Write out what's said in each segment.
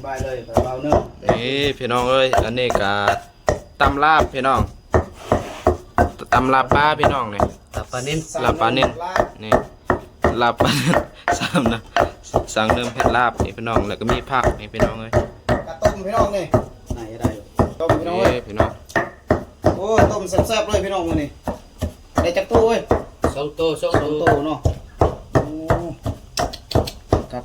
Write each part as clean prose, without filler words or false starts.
บายเลยเบาเนื้อนี่พี่น้องเอ้ยอันนี้ก็ตำลาบพี่น้องตำลาบปลาพี่น้องนี่ลาบปลานิ่มลาบปลานิ่มนี่ลาบปลา3นะสั่งเริ่มเผ็ดลาบนี่พี่น้องแล้วก็มีผักนี่พี่น้องเอ้ยกระต้มพี่น้องนี่ไหนได้ต้มพี่น้องเอ้ยพี่น้องโอ้ต้มแซ่บๆเลยพี่น้องมื้อนี้ได้จักตู้เอ้ย2 ตัวเนาะโอ้ครับ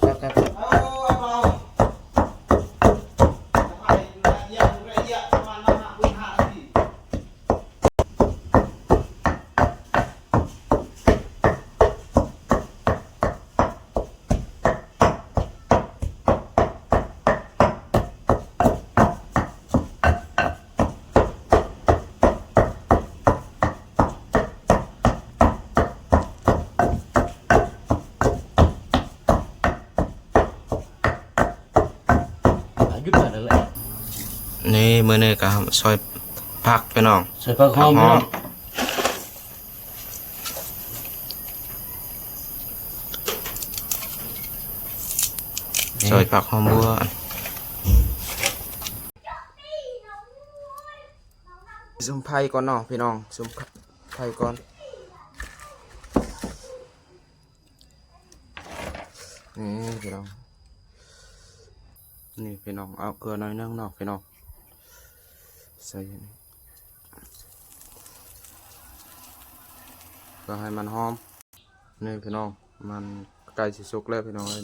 นี่มื้อนี้ก็ซอยผักพี่น้องใส่ผักหอมพี่น้องซอยผักหอมบัวซุ่มไผ่ก่อนเนาะพี่น้องซุ่มไผ่ก่อนนี่พี่น้องนี่พี่น้องเอาเกลือน้อยนึงเนาะพี่น้องใส่นี่ก็ให้มันหอมนี่พี่น้องมันใกล้สิสุกแล้วพี่น้องเอ้ย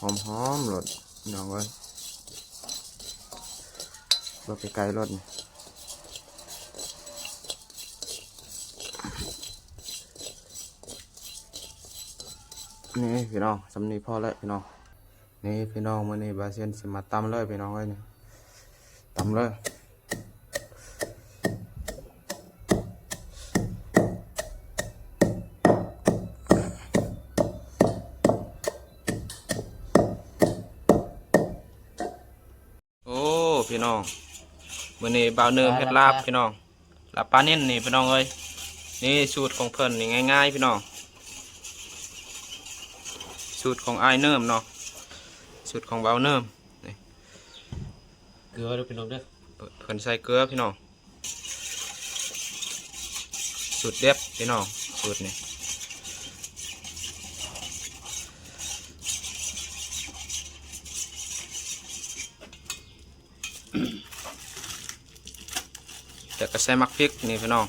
หอมหลดพี่น้องเอ้ยรถไปไกลรถนี่พี่น้องสำนีพอแล้วพี่น้องนี่พี่น้องมื้อนี้บาเซียนสิมาตำเลยพี่น้องเอ้ยนี่ตำเลยโอ้พี่น้องมื้อนี้บ่าวเนิมเฮ็ดลาบพี่น้องลาบปลานิ่มนี่พี่น้องเอ้ยนี่สูตรของเพิ่นนี่ง่ายๆพี่น้องสูตรของไอเนิมเนาะสูตรของเบาเนิมนี่เกลือด้วยพี่น้องเด้อเพิ่นใส่เกลือพี่น้องสูตรเด็ดพี่น้องสูตรนี่แต่ก็ใส่มักพริกนี่พี่น้อง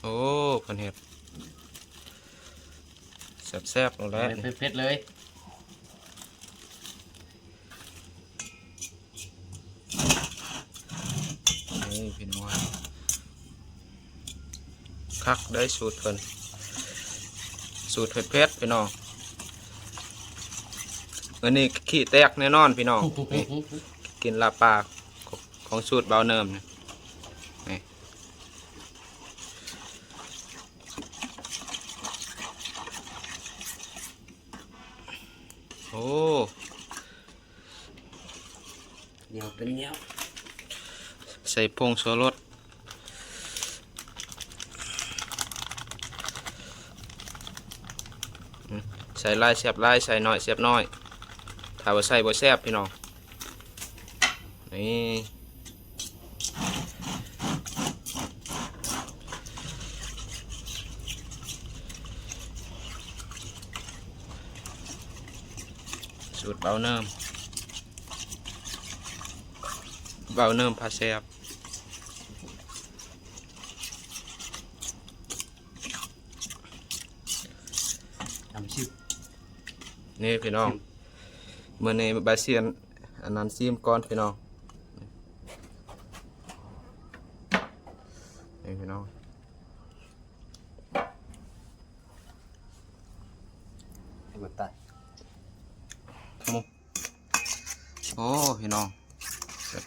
โอ้เพิ่นเฮ็ดแซ่บๆลงแล้วเผ็ดเลยนี่พี่น้องคักได้สูตรเพิ่นสูตรเผ็ดๆพี่น้องอันนี้ขี้แตกแน่นอนพี่น้องกินลาบปลาของสูตรเบาเนิมนี่โอ้เหนียวเป็นเหนียวใส่ผงชูรสใส่ลายเสียบลายใส่น้อยเสียบน้อยถ้าว่าใส่บ่แซ่บพี่น้องนี่สูตรเบาเนิมพาแซ่บชิบนี่พี่น้องเมื่อในบาเซียนอันนั้นซีมก่อนพี่น้องนี่พี่น้องให้มันตายโอ้พี่น้อง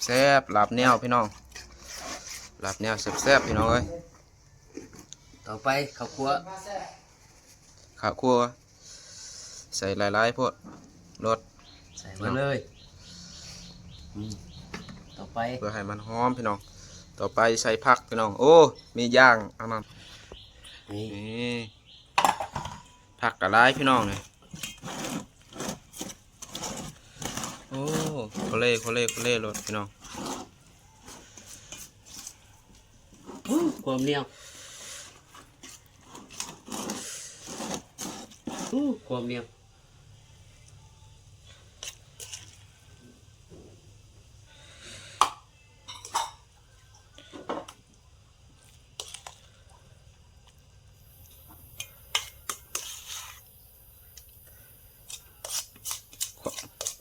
แซ่บๆลาบแนวพี่น้องลาบแนวแซ่บๆพี่น้องเอ้ยต่อไปข้าวคั่วใส่หลายๆพวกรสใส่มาเลยต่อไปเพื่อให้มันหอมพี่น้องต่อไปใส่ผักพี่น้องโอ้มีย่างอันนั้นนี่ผักกระไรพี่น้องเลย โคเล่รถพี่น้อง ความเหนียวความเหนียว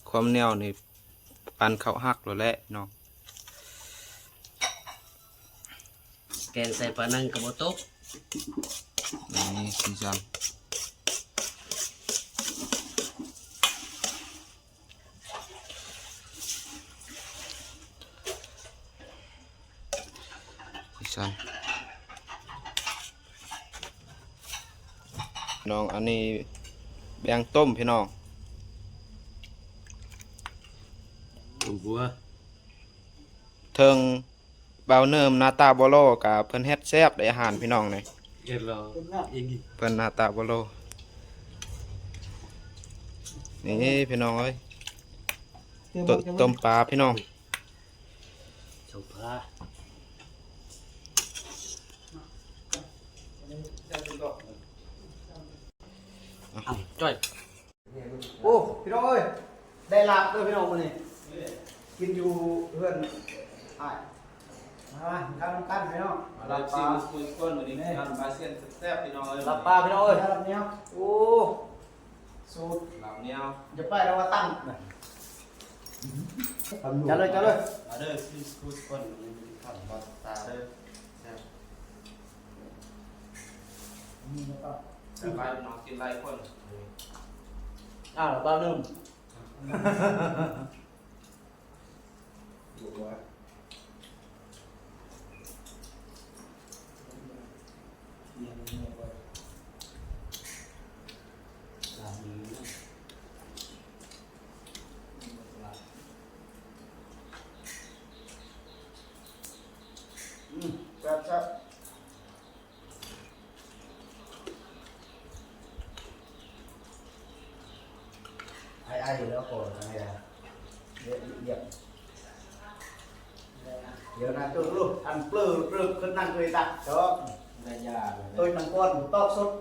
ความเหนียวนี่ปันเขาหักแล้วแหละพี่น้อง แกงใส่ปลานังกับโบตก นี่สีสันพี่น้องอันนี้แบงต้มพี่น้อง บัว เทิงเบาเนิมหน้าตาบ่โลกับเพิ่นเฮ็ดแซ่บได้อาหารพี่น้องนี่ เอ็ดรออีก เพิ่นหน้าตาบ่โลนี่พี่น้องเอ้ยต้มปลาพี่น้อง ชมพระจ้อย โอ้พี่น้องเอ้ยได้ลาบด้วยพี่น้องมื้อนี้กินอยู่เพื่อนอ้ายมาทำกันพี่น้อง ลาบซีมุสก้นวันนี้ทำปลาเส้นแซ่บพี่น้องเอ้ย ลาบปลาพี่น้องเอ้ยลาบเนี้ยโอ้สูตร ลาบเหนียว จะไปแล้วว่าตั้งจะเลย มาเด้อซีมุสก้นวันนี้ทำปลาตาเด้อแซ่บสบายพี่น้องกินหลายคน ตอนนึงครับ aiอยู่แล้วก่อนอะไรอ่ะเดี๋ยวนะตัวลูกอันเปลือกเปลือกขึ้นนั่งเคยตักชอบได้ยาตัวนังก้อนตอกสุด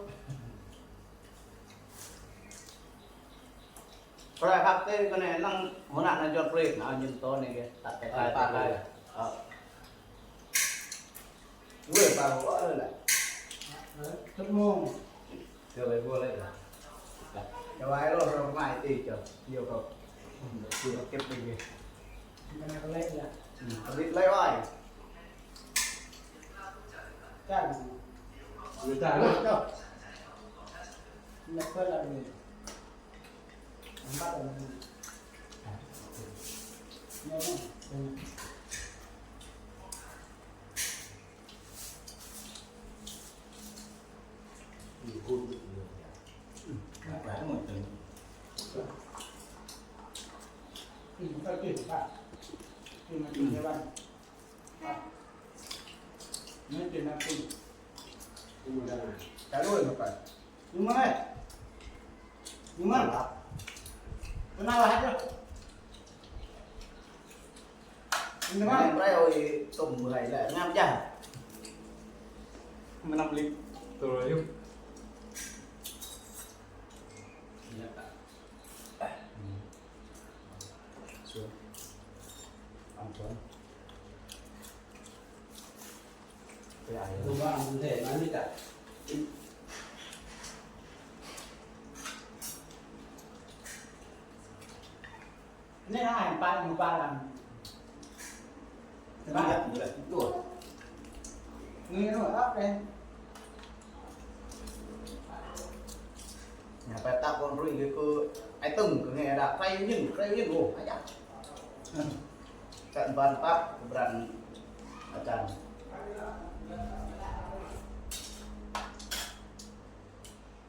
เพราะอะไรครับเต้ก็เนี่ยนั่งหัวหน้าในจอดเปลือกนะยืนโต๊ะนี่แกตัดไปปาดเลยเว้ยปาหัวเลยแหละชั่วโมงเจอไปบัวเลยจะไว้เราไม่ตีจบเกี่ยวกับเก็บไปเลยมันก็เล่นละเล่นไล่ไว้จ้าอยู่จ้าเลยเจ้าไม่เคยละนี่มันบ้าอะไรนี่หมดเลยก็กินป่ะกินมากินได้บ้างไม่กินนะกินได้จะด้วยมาไปยังไงยังไงครับเป็นอะไรฮะเจ้ายังไงไรเอาต้มอะไรแหละงามจังมันนำลิปตัวอะไรอยู่ดูว่ามันเห็นมันไม่จัดนี่ถ้าอ่านปลาอยู่ปลาลังปลาอยู่เลยตัวนี่รู้ว่าเป็นไปตักคนรุ่งคือไอ้ตึงคือไงดับไฟยิ่งโอ้ยจัดกันบันปั๊บบันอาจารย์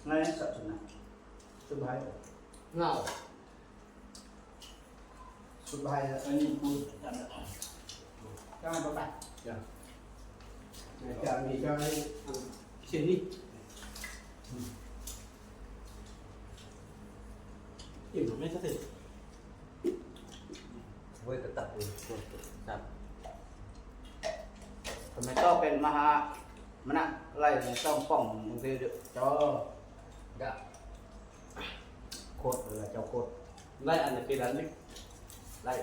ไงสัตว์นะสบาย เงา สบายอันนี้พูดกันก็ไม่ไปจ้ะจะมีก็ให้เช่นนี้อิ่มไม่เสร็จ ครับ ทำไมต้องเป็นมหามันนะไล่ต้องป้องบางทีเจ้าดะโคตรเลยเจ้าโคตร ไล่อันนี้คือร้านนี้ไล่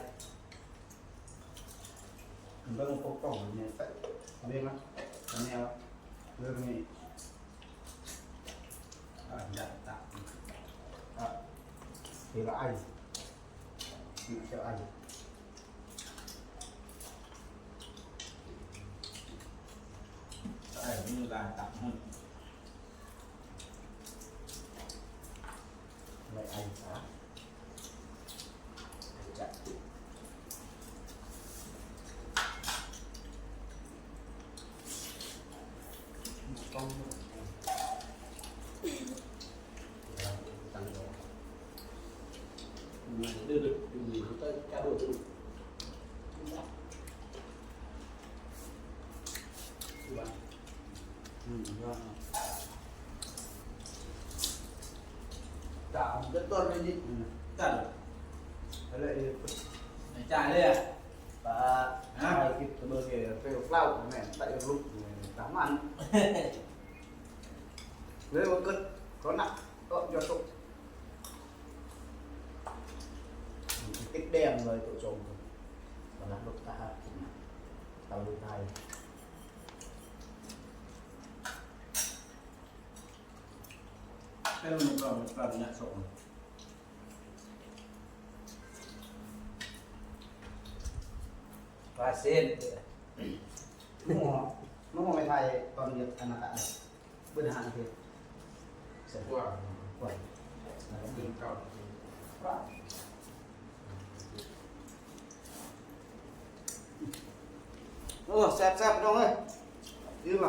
มันก็ต้องปกป้องเนี่ยอันนี้มั้ยอันนี้วะเรื่องนี้ดัดตัดทีละไอ้เจ้าไอ้ไอ้มือลายตัดมันไม่ไอ้สาจะ ต้อง tăng độ đưa được điều gì tới cả đồ tôi tạo rất tốt lên đi cần đấy lại chạy đây à và hai cái bơ kìa cái lau này tại lúc tắm ăn với một cân có nặng có cho sụp cái đèn rồi tụi chồng và làm lúc ta tàu đôi tay cái mình còn nhận sụp và sen nó mà mày thay còn việc anh là tại bên hàng thì sẽ qua quẩy là nó nhìn cao xẹp xẹp trong ơi đi mà